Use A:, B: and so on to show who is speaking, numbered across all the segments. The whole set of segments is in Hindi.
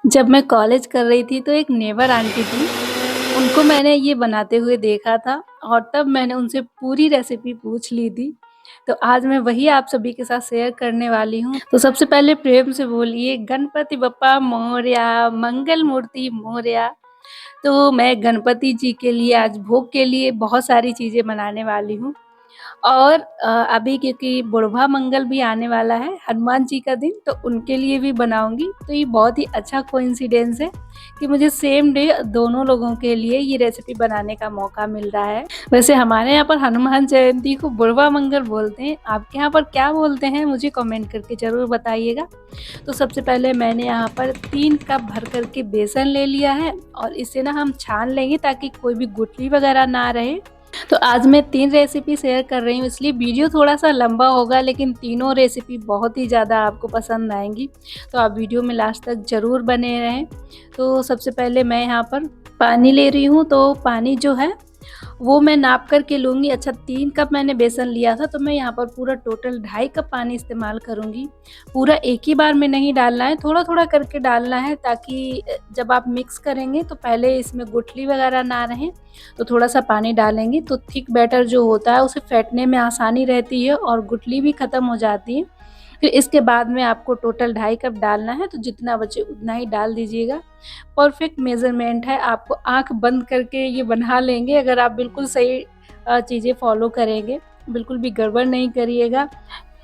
A: जब मैं कॉलेज कर रही थी तो एक नेबर आंटी थी, उनको मैंने ये बनाते हुए देखा था और तब मैंने उनसे पूरी रेसिपी पूछ ली थी। तो आज मैं वही आप सभी के साथ शेयर करने वाली हूँ। तो सबसे पहले प्रेम से बोलिए गणपति बप्पा मोरया, मंगल मूर्ति मोरया। तो मैं गणपति जी के लिए आज भोग के लिए बहुत सारी चीज़ें बनाने वाली हूँ। और अभी क्योंकि बुढ़वा मंगल भी आने वाला है, हनुमान जी का दिन, तो उनके लिए भी बनाऊँगी। तो ये बहुत ही अच्छा कोइंसिडेंस है कि मुझे सेम डे दोनों लोगों के लिए ये रेसिपी बनाने का मौका मिल रहा है। वैसे हमारे यहाँ पर हनुमान जयंती को बुढ़वा मंगल बोलते हैं, आपके यहाँ पर क्या बोलते हैं मुझे कमेंट करके ज़रूर बताइएगा। तो सबसे पहले मैंने यहाँ पर 3 कप भर कर के बेसन ले लिया है और इसे ना हम छान लेंगे ताकि कोई भी गुठली वगैरह ना रहे। तो आज मैं 3 रेसिपी शेयर कर रही हूँ, इसलिए वीडियो थोड़ा-सा लंबा होगा, लेकिन तीनों रेसिपी बहुत ही ज़्यादा आपको पसंद आएँगी। तो आप वीडियो में लास्ट तक ज़रूर बने रहें। तो सबसे पहले मैं यहाँ पर पानी ले रही हूँ, तो पानी जो है वो मैं नाप कर के लूँगी। अच्छा, 3 कप मैंने बेसन लिया था, तो मैं यहाँ पर पूरा टोटल 2.5 कप पानी इस्तेमाल करूँगी। पूरा एक ही बार में नहीं डालना है, थोड़ा-थोड़ा करके डालना है ताकि जब आप मिक्स करेंगे तो पहले इसमें गुठली वगैरह ना रहें। तो थोड़ा-सा पानी डालेंगे तो थिक बैटर जो होता है उसे फेंटने में आसानी रहती है और गुठली भी ख़त्म हो जाती है। फिर इसके बाद में आपको टोटल 2.5 कप डालना है, तो जितना बचे उतना ही डाल दीजिएगा। परफेक्ट मेज़रमेंट है, आपको आँख बंद करके ये बना लेंगे अगर आप बिल्कुल सही चीज़ें फ़ॉलो करेंगे, बिल्कुल भी गड़बड़ नहीं करिएगा।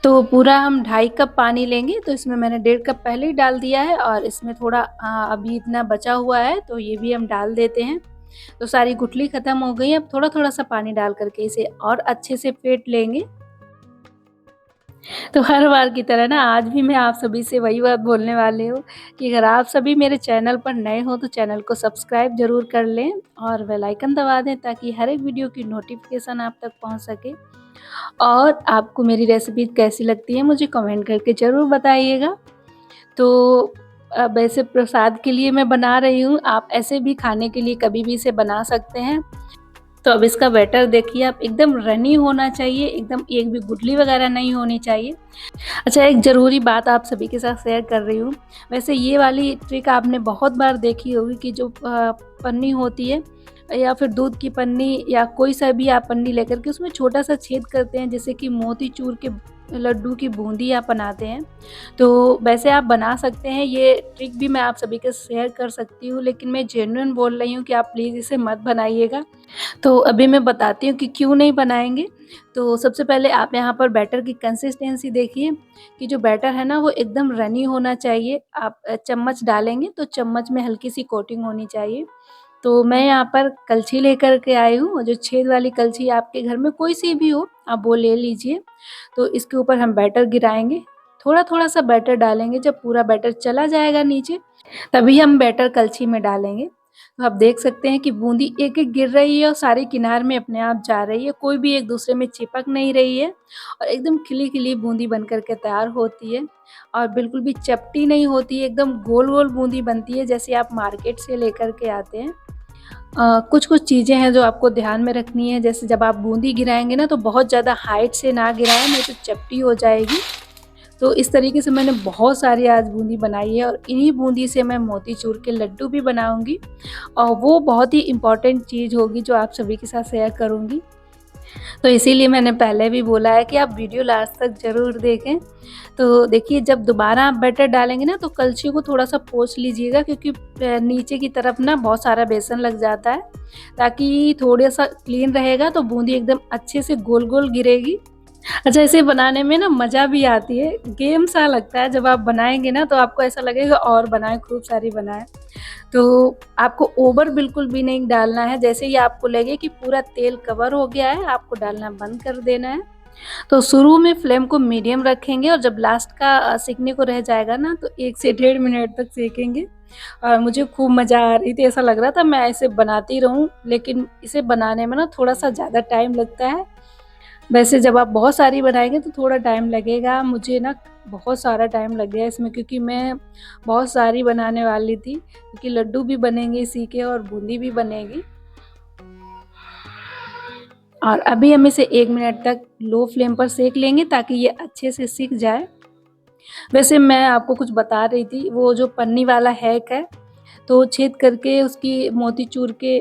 A: तो पूरा हम 2.5 कप पानी लेंगे, तो इसमें मैंने 1.5 कप पहले ही डाल दिया है और इसमें थोड़ा अभी इतना बचा हुआ है, तो ये भी हम डाल देते हैं। तो सारी गुठली ख़त्म हो गई है, अब थोड़ा-थोड़ा सा पानी डाल कर के इसे और अच्छे से फेंट लेंगे। तो हर बार की तरह ना आज भी मैं आप सभी से वही बात बोलने वाली हूँ कि अगर आप सभी मेरे चैनल पर नए हो तो चैनल को सब्सक्राइब ज़रूर कर लें और बेल आइकन दबा दें ताकि हर एक वीडियो की नोटिफिकेशन आप तक पहुँच सके। और आपको मेरी रेसिपी कैसी लगती है मुझे कमेंट करके ज़रूर बताइएगा। तो अब ऐसे प्रसाद के लिए मैं बना रही हूँ, आप ऐसे भी खाने के लिए कभी भी इसे बना सकते हैं। तो अब इसका बैटर देखिए, आप एकदम रनी होना चाहिए, एकदम एक भी गुठली वगैरह नहीं होनी चाहिए। अच्छा, एक ज़रूरी बात आप सभी के साथ शेयर कर रही हूँ। वैसे ये वाली ट्रिक आपने बहुत बार देखी होगी कि जो पन्नी होती है या फिर दूध की पन्नी या कोई सा भी आप पन्नी लेकर के उसमें छोटा-सा छेद करते हैं, जैसे कि मोतीचूर के लड्डू की बूंदी आप बनाते हैं। तो वैसे आप बना सकते हैं, ये ट्रिक भी मैं आप सभी के शेयर कर सकती हूँ, लेकिन मैं जेन्युइन बोल रही हूँ कि आप प्लीज़ इसे मत बनाइएगा। तो अभी मैं बताती हूँ कि क्यों नहीं बनाएँगे। तो सबसे पहले आप यहाँ पर बैटर की कंसिस्टेंसी देखिए कि जो बैटर है ना वो एकदम रनी होना चाहिए। आप चम्मच डालेंगे तो चम्मच में हल्की-सी कोटिंग होनी चाहिए। तो मैं यहाँ पर कलछी लेकर के आई हूँ और जो छेद वाली कलछी आपके घर में कोई-सी भी हो, आप वो ले लीजिए। तो इसके ऊपर हम बैटर गिराएँगे। थोड़ा-थोड़ा सा बैटर डालेंगे, जब पूरा बैटर चला जाएगा नीचे, तभी हम बैटर कलछी में डालेंगे। तो आप देख सकते हैं कि बूंदी एक-एक गिर रही है और सारी किनार में अपने आप जा रही है, कोई भी एक-दूसरे में चिपक नहीं रही है और एकदम खिली-खिली बूंदी बन कर के तैयार होती है और बिल्कुल भी चपटी नहीं होती है, एकदम गोल-गोल बूंदी बनती है जैसे आप मार्केट से लेकर के आते हैं। कुछ-कुछ चीज़ें हैं जो आपको ध्यान में रखनी है, जैसे जब आप बूंदी गिराएँगे ना तो बहुत ज़्यादा हाइट से ना गिराएँ, नहीं तो चपटी हो जाएगी। तो इस तरीके से मैंने बहुत सारी आज बूंदी बनाई है और इन्हीं बूंदी से मैं मोतीचूर के लड्डू भी बनाऊँगी और वो बहुत ही इम्पोर्टेंट चीज़ होगी जो आप सभी के साथ शेयर करूँगी। तो इसीलिए मैंने पहले भी बोला है कि आप वीडियो लास्ट तक ज़रूर देखें। तो देखिए, जब दोबारा आप बैटर डालेंगे ना तो कलछी को थोड़ा-सा पोंछ लीजिएगा, क्योंकि नीचे की तरफ ना बहुत सारा बेसन लग जाता है, ताकि थोड़ा-सा क्लीन रहेगा तो बूंदी एकदम अच्छे से गोल-गोल गिरेगी। अच्छा, इसे बनाने में ना मज़ा भी आती है, गेम सा लगता है, जब आप बनाएँगे ना तो आपको ऐसा लगेगा और बनाएँ, खूब सारी बनाएँ। तो आपको ओवर बिल्कुल भी नहीं डालना है, जैसे ही आपको लगे कि पूरा तेल कवर हो गया है, आपको डालना बंद कर देना है। तो शुरू में फ्लेम को मीडियम रखेंगे और जब लास्ट का सिकने को रह जाएगा ना तो 1 से डेढ़ मिनट तक सेकेंगे और मुझे खूब मज़ा आ रही थी, ऐसा लग रहा था मैं इसे बनाती रहूँ, लेकिन इसे बनाने में ना थोड़ा-सा ज़्यादा टाइम लगता है। वैसे जब आप बहुत सारी बनाएँगे तो थोड़ा टाइम लगेगा, मुझे ना बहुत सारा टाइम लग गया इसमें, क्योंकि मैं बहुत सारी बनाने वाली थी, क्योंकि लड्डू भी बनेंगे इसी के और बूंदी भी बनेगी। और अभी हम इसे 1 मिनट तक लो फ्लेम पर सेक लेंगे ताकि ये अच्छे से सिक जाए। वैसे मैं आपको कुछ बता रही थी, वो जो पन्नी वाला हैक है, तो छेद करके उसकी मोतीचूर के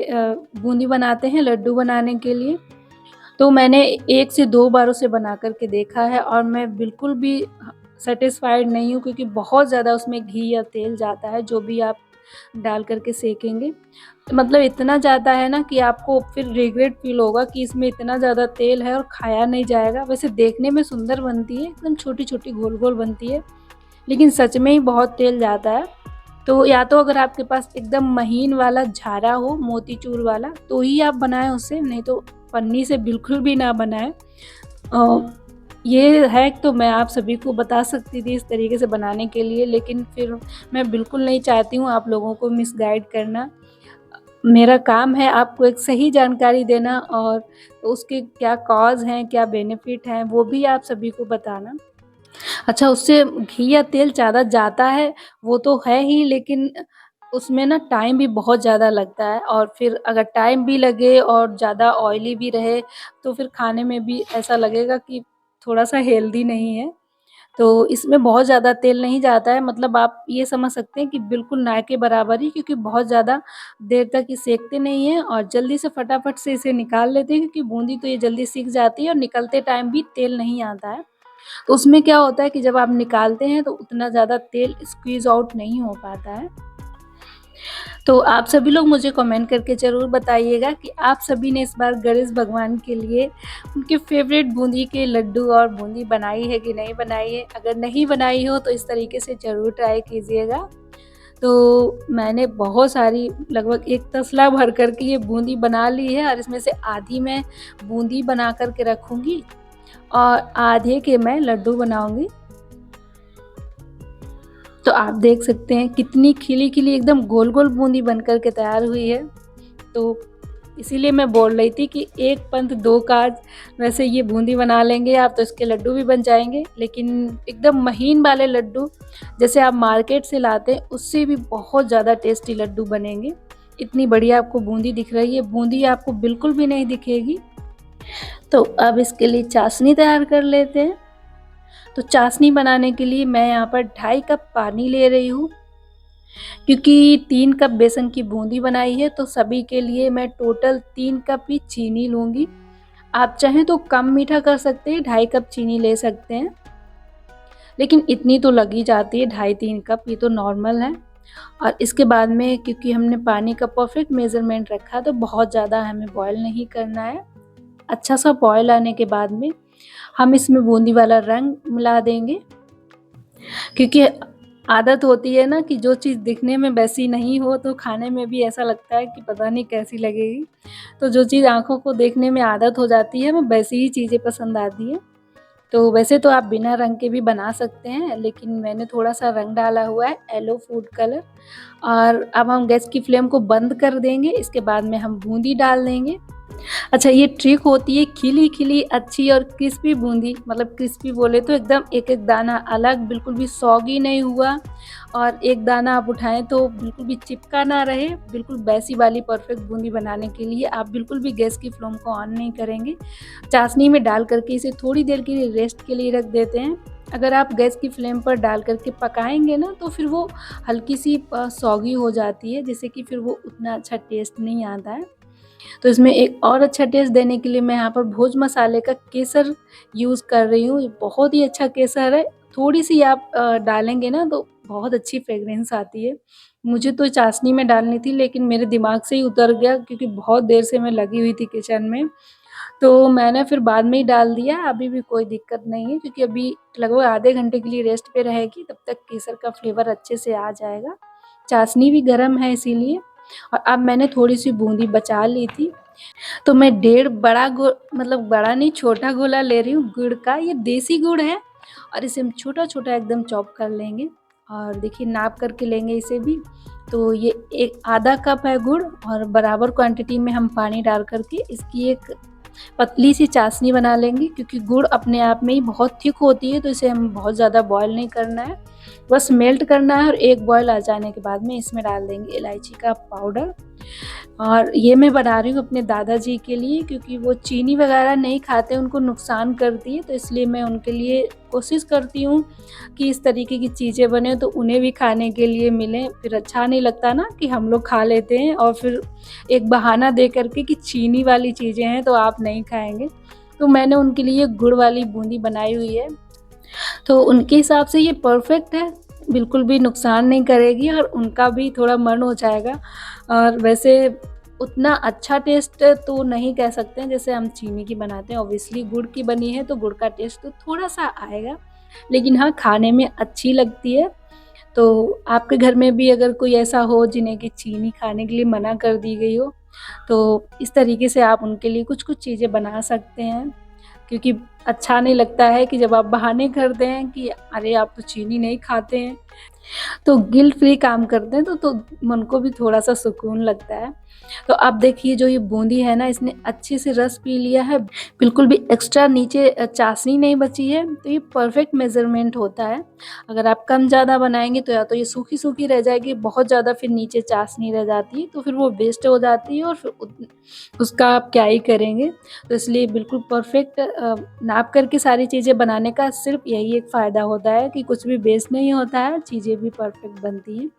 A: बूंदी बनाते हैं लड्डू बनाने के लिए। तो मैंने 1 से 2 बार उसे बना कर के देखा है और मैं बिल्कुल भी सैटिस्फाइड नहीं हूँ, क्योंकि बहुत ज़्यादा उसमें घी या तेल जाता है, जो भी आप डाल कर के सेकेंगे। मतलब इतना ज़्यादा है ना कि आपको फिर रिग्रेट फ़ील होगा कि इसमें इतना ज़्यादा तेल है और खाया नहीं जाएगा। वैसे देखने में सुंदर बनती है, एकदम छोटी-छोटी गोल-गोल बनती है, लेकिन सच में ही बहुत तेल जाता है। तो या तो अगर आपके पास एकदम महीन वाला झारा हो, मोतीचूर वाला, तो ही आप बनाएँ उससे, नहीं तो पन्नी से बिल्कुल भी ना बनाएँ। अ, ये हैक तो मैं आप सभी को बता सकती थी इस तरीके से बनाने के लिए, लेकिन फिर मैं बिल्कुल नहीं चाहती हूँ आप लोगों को मिसगाइड करना। मेरा काम है आपको एक सही जानकारी देना और उसके क्या कॉज़ हैं, क्या बेनिफिट हैं, वो भी आप सभी को बताना। अच्छा, उससे घी या तेल ज़्यादा जाता है, वो तो है ही, लेकिन उसमें ना टाइम भी बहुत ज़्यादा लगता है, और फिर अगर टाइम भी लगे और ज़्यादा ऑयली भी रहे, तो फिर खाने में भी ऐसा लगेगा कि थोड़ा-सा हेल्दी नहीं है। तो इसमें बहुत ज़्यादा तेल नहीं जाता है, मतलब आप ये समझ सकते हैं कि बिल्कुल ना के बराबर ही, क्योंकि बहुत ज़्यादा देर तक ये सेकते नहीं हैं और जल्दी से फटाफट से इसे निकाल लेते हैं, क्योंकि बूंदी तो ये जल्दी सिक जाती है और निकलते टाइम भी तेल नहीं आता है। तो उसमें क्या होता है कि जब आप निकालते हैं तो उतना ज़्यादा तेल स्क्वीज़ आउट नहीं हो पाता है। तो आप सभी लोग मुझे कमेंट करके ज़रूर बताइएगा कि आप सभी ने इस बार गणेश भगवान के लिए उनके फ़ेवरेट बूंदी के लड्डू और बूंदी बनाई है कि नहीं बनाई है? अगर नहीं बनाई हो तो इस तरीके से ज़रूर ट्राई कीजिएगा। तो मैंने बहुत सारी, लगभग 1 तसला भर कर के ये बूंदी बना ली है और इसमें से आधी मैं बूंदी बना कर के रखूँगी और आधे के मैं लड्डू बनाऊँगी। तो आप देख सकते हैं कितनी खिली-खिली एकदम गोल-गोल बूंदी बन कर के तैयार हुई है। तो इसीलिए मैं बोल रही थी कि एक पंथ दो काज, वैसे ये बूंदी बना लेंगे आप तो इसके लड्डू भी बन जाएँगे, लेकिन एकदम महीन वाले लड्डू जैसे आप मार्केट से लाते हैं उससे भी बहुत ज़्यादा टेस्टी लड्डू बनेंगे। इतनी बढ़िया आपको बूंदी दिख रही है, बूंदी आपको बिल्कुल भी नहीं दिखेगी। तो अब इसके लिए चाशनी तैयार कर लेते हैं। तो चाशनी बनाने के लिए मैं यहाँ पर 2.5 कप पानी ले रही हूँ, क्योंकि 3 कप बेसन की बूंदी बनाई है तो सभी के लिए मैं टोटल 3 कप ही चीनी लूँगी। आप चाहें तो कम मीठा कर सकते हैं, 2.5 कप चीनी ले सकते हैं, लेकिन इतनी तो लग ही जाती है, 2.5-3 कप, ये तो नॉर्मल है। और इसके बाद में क्योंकि हमने पानी का परफेक्ट मेज़रमेंट रखा तो बहुत ज़्यादा हमें बॉयल नहीं करना है। अच्छा सा बॉयल आने के बाद में हम इसमें बूंदी वाला रंग मिला देंगे, क्योंकि आदत होती है ना कि जो चीज़ दिखने में वैसी नहीं हो तो खाने में भी ऐसा लगता है कि पता नहीं कैसी लगेगी। तो जो चीज़ आँखों को देखने में आदत हो जाती है, हमें वैसी ही चीज़ें पसंद आती हैं। तो वैसे तो आप बिना रंग के भी बना सकते हैं, लेकिन मैंने थोड़ा-सा रंग डाला हुआ है येलो फूड कलर। और अब हम गैस की फ्लेम को बंद कर देंगे, इसके बाद में हम बूंदी डाल देंगे। अच्छा, ये ट्रिक होती है खिली-खिली अच्छी और क्रिस्पी बूंदी, मतलब क्रिस्पी बोले तो एकदम एक-एक दाना अलग, बिल्कुल भी सॉगी नहीं हुआ, और एक दाना आप उठाएँ तो बिल्कुल भी चिपका ना रहे, बिल्कुल वैसी वाली परफेक्ट बूंदी बनाने के लिए आप बिल्कुल भी गैस की फ्लेम को ऑन नहीं करेंगे। चाशनी में डाल कर के इसे थोड़ी देर के लिए रेस्ट के लिए रख देते हैं। अगर आप गैस की फ्लेम पर डाल कर के पकाएँगे ना तो फिर वो हल्की-सी सॉगी हो जाती है, जिससे कि फिर वो उतना अच्छा टेस्ट नहीं आता है। तो इसमें एक और अच्छा टेस्ट देने के लिए मैं यहाँ पर भोज मसाले का केसर यूज़ कर रही हूँ। ये बहुत ही अच्छा केसर है, थोड़ी-सी आप डालेंगे ना तो बहुत अच्छी फ्रेग्रेंस आती है। मुझे तो चाशनी में डालनी थी, लेकिन मेरे दिमाग से ही उतर गया, क्योंकि बहुत देर से मैं लगी हुई थी किचन में, तो मैंने फिर बाद में ही डाल दिया। अभी भी कोई दिक्कत नहीं है, क्योंकि अभी लगभग आधे घंटे के लिए रेस्ट पे रहेगी, तब तक केसर का फ्लेवर अच्छे से आ जाएगा। चाशनी भी गरम है इसीलिए। और अब मैंने थोड़ी-सी बूंदी बचा ली थी, तो मैं डेढ़ बड़ा मतलब बड़ा नहीं, छोटा गोला ले रही हूँ गुड़ का। ये देसी गुड़ है और इसे हम छोटा-छोटा एकदम चॉप कर लेंगे, और देखिए नाप करके लेंगे इसे भी। तो ये एक आधा कप है गुड़, और बराबर क्वांटिटी में हम पानी डाल कर के इसकी एक पतली सी चाशनी बना लेंगे, क्योंकि गुड़ अपने आप में ही बहुत थिक होती है, तो इसे हम बहुत ज़्यादा बॉयल नहीं करना है। बस मेल्ट करना है और एक बॉयल आ जाने के बाद में इसमें डाल देंगे इलायची का पाउडर। और ये मैं बना रही हूँ अपने दादाजी के लिए, क्योंकि वो चीनी वगैरह नहीं खाते, उनको नुकसान करती है, तो इसलिए मैं उनके लिए कोशिश करती हूँ कि इस तरीके की चीज़ें बने तो उन्हें भी खाने के लिए मिलें। फिर अच्छा नहीं लगता ना कि हम लोग खा लेते हैं और फिर एक बहाना दे करके कि चीनी वाली चीज़ें हैं तो आप नहीं खाएँगे। तो मैंने उनके लिए गुड़ वाली बूंदी बनाई हुई है, तो उनके हिसाब से ये परफ़ेक्ट है, बिल्कुल भी नुकसान नहीं करेगी और उनका भी थोड़ा मन हो जाएगा। और वैसे उतना अच्छा टेस्ट तो नहीं कह सकते हैं जैसे हम चीनी की बनाते हैं, ऑब्वियसली गुड़ की बनी है तो गुड़ का टेस्ट तो थोड़ा-सा आएगा, लेकिन हाँ, खाने में अच्छी लगती है। तो आपके घर में भी अगर कोई ऐसा हो जिन्हें कि चीनी खाने के लिए मना कर दी गई हो, तो इस तरीके से आप उनके लिए कुछ-कुछ चीज़ें बना सकते हैं। क्योंकि अच्छा नहीं लगता है कि जब आप बहाने करते हैं कि अरे आप तो चीनी नहीं खाते हैं, तो गिल्ट फ्री काम करते हैं तो मन को भी थोड़ा-सा सुकून लगता है। तो अब देखिए जो ये बूंदी है ना, इसने अच्छे से रस पी लिया है, बिल्कुल भी एक्स्ट्रा नीचे चाशनी नहीं बची है, तो ये परफेक्ट मेज़रमेंट होता है। अगर आप कम ज़्यादा बनाएँगे तो या तो ये सूखी-सूखी रह जाएगी, बहुत ज़्यादा फिर नीचे चाशनी रह जाती है, तो फिर वो वेस्ट हो जाती है और फिर उसका आप क्या ही करेंगे। तो इसलिए बिल्कुल परफेक्ट नाप कर के सारी चीज़ें बनाने का सिर्फ़ यही एक फ़ायदा होता है कि कुछ भी वेस्ट नहीं होता है, चीज़ें भी परफेक्ट बनती हैं।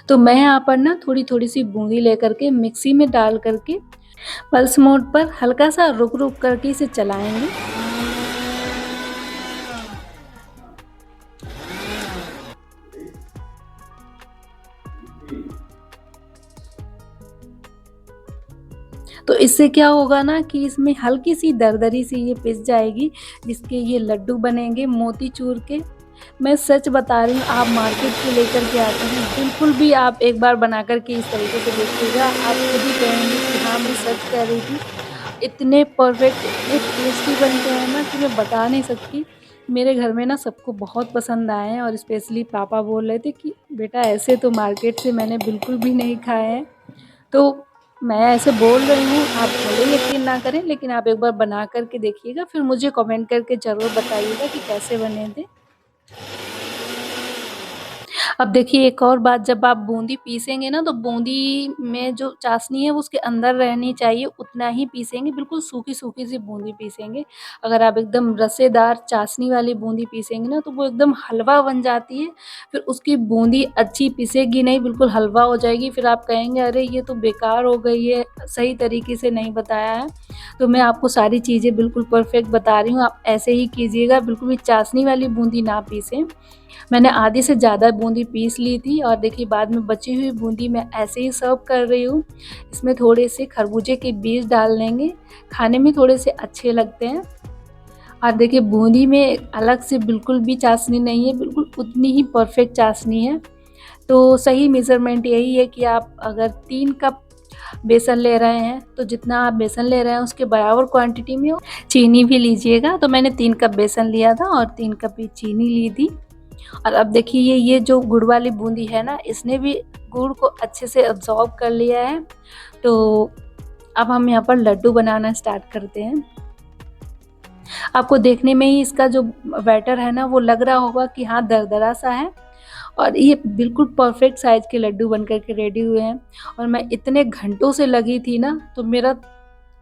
A: तो मैं यहाँ पर ना थोड़ी-थोड़ी सी बूंदी लेकर के मिक्सी में डाल कर के पल्स मोड पर हल्का-सा रुक-रुक करके इसे चलाएँगे। तो इससे क्या होगा ना कि इसमें हल्की-सी दरदरी सी ये पिस जाएगी, जिसके ये लड्डू बनेंगे मोतीचूर के। मैं सच बता रही हूँ, आप मार्केट से लेकर के आते हैं, बिल्कुल भी आप एक बार बना कर के इस तरीके से देखिएगा, आप खुद ही कहेंगे कि हाँ, मैं सच कह रही थी। इतने परफेक्ट, इतने टेस्टी बनते हैं ना कि मैं बता नहीं सकती। मेरे घर में ना सबको बहुत पसंद आए हैं और स्पेशली पापा बोल रहे थे कि बेटा ऐसे तो मार्केट से मैंने बिल्कुल भी नहीं खाए हैं। तो मैं ऐसे बोल रही हूँ, आप भले यकीन ना करें, लेकिन आप एक बार बना कर के देखिएगा, फिर मुझे कमेंट करके ज़रूर बताइएगा कि कैसे बने थे। अब देखिए एक और बात, जब आप बूंदी पीसेंगे ना, तो बूंदी में जो चाशनी है वो उसके अंदर रहनी चाहिए, उतना ही पीसेंगे, बिल्कुल सूखी-सूखी सी बूंदी पीसेंगे। अगर आप एकदम रसेदार चाशनी वाली बूंदी पीसेंगे ना, तो वो एकदम हलवा बन जाती है, फिर उसकी बूंदी अच्छी पिसेगी नहीं, बिल्कुल हलवा हो जाएगी, फिर आप कहेंगे अरे ये तो बेकार हो गई है, सही तरीके से नहीं बताया है। तो मैं आपको सारी चीज़ें बिल्कुल परफेक्ट बता रही हूँ, आप ऐसे ही कीजिएगा, बिल्कुल भी चाशनी वाली बूंदी ना पीसें। मैंने आधे से ज़्यादा बूंदी पीस ली थी और देखिए बाद में बची हुई बूंदी मैं ऐसे ही सर्व कर रही हूँ। इसमें थोड़े से खरबूजे के बीज डाल देंगे, खाने में थोड़े से अच्छे लगते हैं। और देखिए बूंदी में अलग से बिल्कुल भी चाशनी नहीं है, बिल्कुल उतनी ही परफेक्ट चाशनी है। तो सही मेज़रमेंट यही है कि आप अगर 3 कप बेसन ले रहे हैं, तो जितना आप बेसन ले रहे हैं उसके बराबर क्वांटिटी में चीनी भी लीजिएगा। तो मैंने 3 कप बेसन लिया था और 3 कप ही चीनी ली थी। और अब देखिए ये जो गुड़ वाली बूंदी है ना, इसने भी गुड़ को अच्छे से अब्ज़ॉर्ब कर लिया है। तो अब हम यहाँ पर लड्डू बनाना स्टार्ट करते हैं। आपको देखने में ही इसका जो बैटर है ना, वो लग रहा होगा कि हाँ, दरदरा सा है और ये बिल्कुल परफेक्ट साइज़ के लड्डू बन कर के रेडी हुए हैं। और मैं इतने घंटों से लगी थी ना, तो मेरा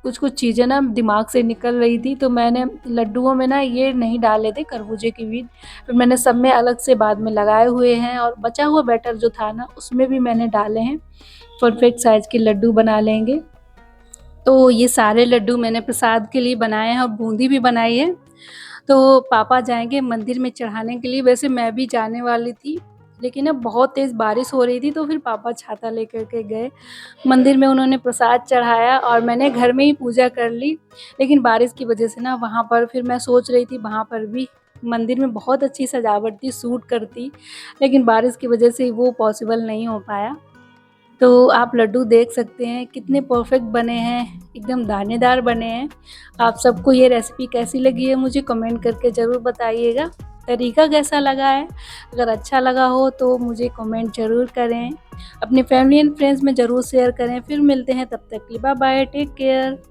A: कुछ-कुछ चीज़ें ना दिमाग से निकल रही थी, तो मैंने लड्डुओं में ना ये नहीं डाले थे खरबूजे के बीज, फिर मैंने सब में अलग से बाद में लगाए हुए हैं और बचा हुआ बैटर जो था ना, उसमें भी मैंने डाले हैं। परफेक्ट साइज़ के लड्डू बना लेंगे। तो ये सारे लड्डू मैंने प्रसाद के लिए बनाए हैं और बूंदी भी बनाई है। तो पापा जाएँगे मंदिर में चढ़ाने के लिए, वैसे मैं भी जाने वाली थी, लेकिन ना बहुत तेज़ बारिश हो रही थी, तो फिर पापा छाता लेकर के गए। मंदिर में उन्होंने प्रसाद चढ़ाया और मैंने घर में ही पूजा कर ली। लेकिन बारिश की वज़ह से ना वहाँ पर फिर मैं सोच रही थी वहाँ पर भी मंदिर में बहुत अच्छी सजावट थी, शूट करती, लेकिन बारिश की वज़ह से वो पॉसिबल नहीं हो पाया। तो आप लड्डू देख सकते हैं कितने परफेक्ट बने हैं, एकदम दानेदार बने हैं। आप सबको ये रेसिपी कैसी लगी है मुझे कमेंट करके ज़रूर बताइएगा। तरीका कैसा लगा है? अगर अच्छा लगा हो तो मुझे कमेंट ज़रूर करें। अपने फैमिली एंड फ्रेंड्स में ज़रूर शेयर करें। फिर मिलते हैं, तब तक के लिए बाय बाय, टेक केयर।